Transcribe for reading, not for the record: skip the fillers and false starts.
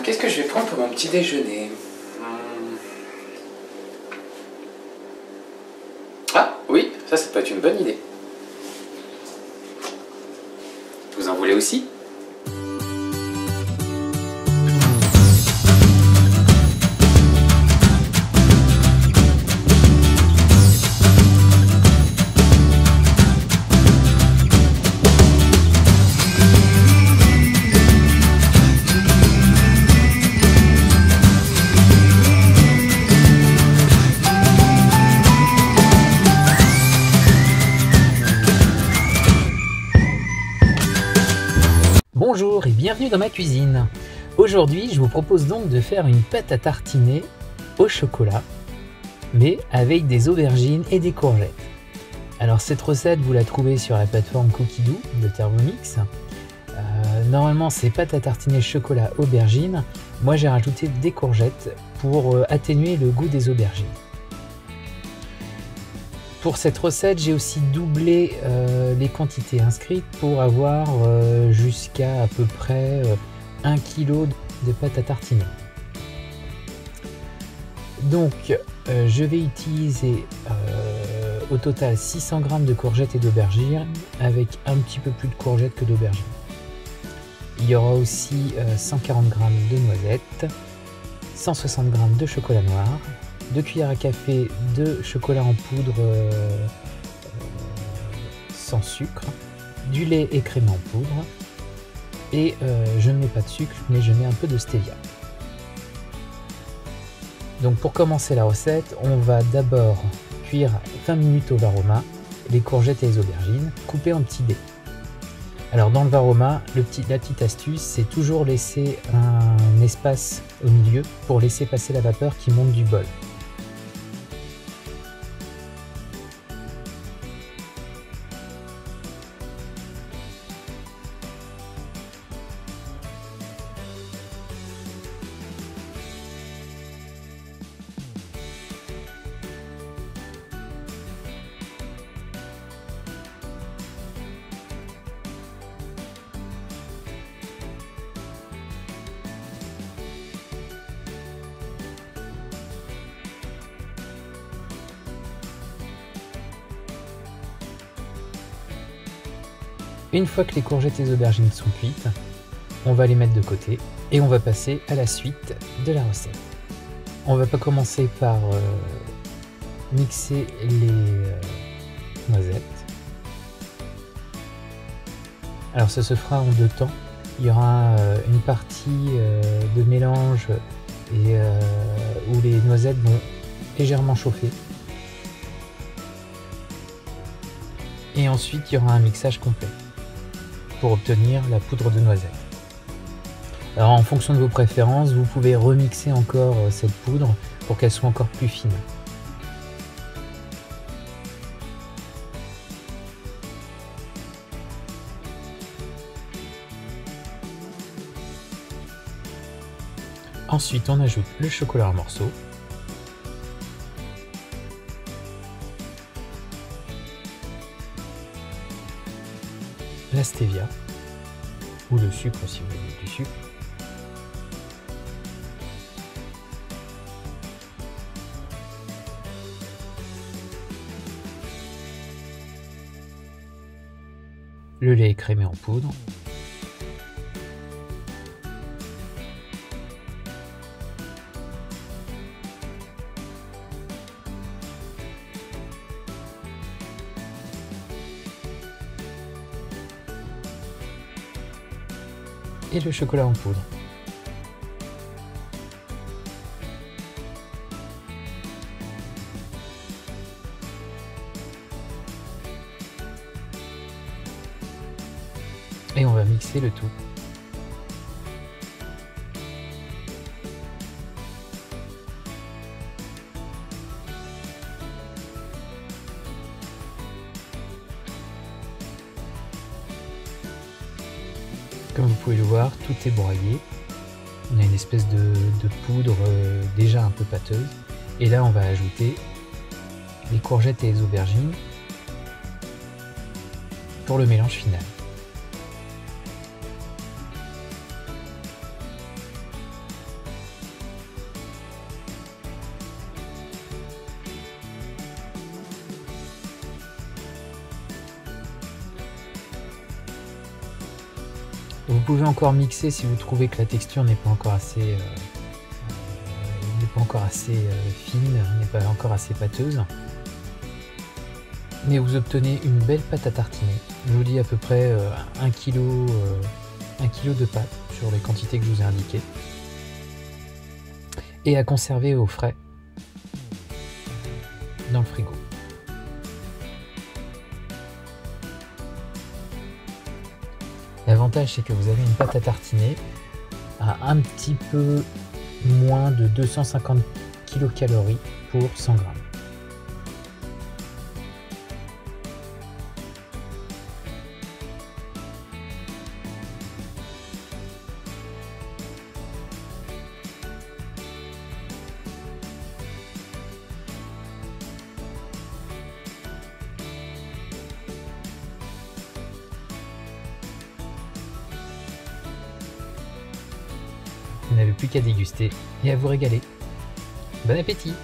Qu'est-ce que je vais prendre pour mon petit déjeuner? Ah oui, ça peut être une bonne idée. Vous en voulez aussi? Bonjour et bienvenue dans ma cuisine. Aujourd'hui, je vous propose donc de faire une pâte à tartiner au chocolat, mais avec des aubergines et des courgettes. Alors cette recette, vous la trouvez sur la plateforme Cookidoo de Thermomix. Normalement, c'est pâte à tartiner chocolat aubergine. Moi, j'ai rajouté des courgettes pour atténuer le goût des aubergines. Pour cette recette, j'ai aussi doublé les quantités inscrites pour avoir jusqu'à peu près 1 kg de pâte à tartiner. Donc, je vais utiliser au total 600 g de courgettes et d'aubergines avec un petit peu plus de courgettes que d'aubergines. Il y aura aussi 140 g de noisettes, 160 g de chocolat noir, 2 cuillères à café de chocolat en poudre sans sucre, du lait écrémé en poudre et je ne mets pas de sucre mais je mets un peu de stevia. Donc pour commencer la recette, on va d'abord cuire 20 minutes au varoma les courgettes et les aubergines coupées en petits dés. Alors dans le varoma, la petite astuce, c'est toujours laisser un espace au milieu pour laisser passer la vapeur qui monte du bol. Une fois que les courgettes et les aubergines sont cuites, on va les mettre de côté et on va passer à la suite de la recette. On va pas commencer par mixer les noisettes. Alors ça se fera en deux temps. Il y aura une partie de mélange et, où les noisettes vont légèrement chauffer. Et ensuite il y aura un mixage complet pour obtenir la poudre de noisette. Alors en fonction de vos préférences, vous pouvez remixer encore cette poudre pour qu'elle soit encore plus fine. Ensuite, on ajoute le chocolat en morceaux. La stevia, ou le sucre si vous voulez du sucre. Le lait écrémé en poudre. Et le chocolat en poudre. Et on va mixer le tout. Comme vous pouvez le voir, tout est broyé. On a une espèce de poudre déjà un peu pâteuse. Et là, on va ajouter les courgettes et les aubergines pour le mélange final. Vous pouvez encore mixer si vous trouvez que la texture n'est pas encore assez, fine, n'est pas encore assez pâteuse. Mais vous obtenez une belle pâte à tartiner. Je vous dis à peu près 1 kg de pâte sur les quantités que je vous ai indiquées. Et à conserver au frais dans le frigo. L'avantage, c'est que vous avez une pâte à tartiner à un petit peu moins de 250 kcal pour 100 g. Vous n'avez plus qu'à déguster et à vous régaler. Bon appétit!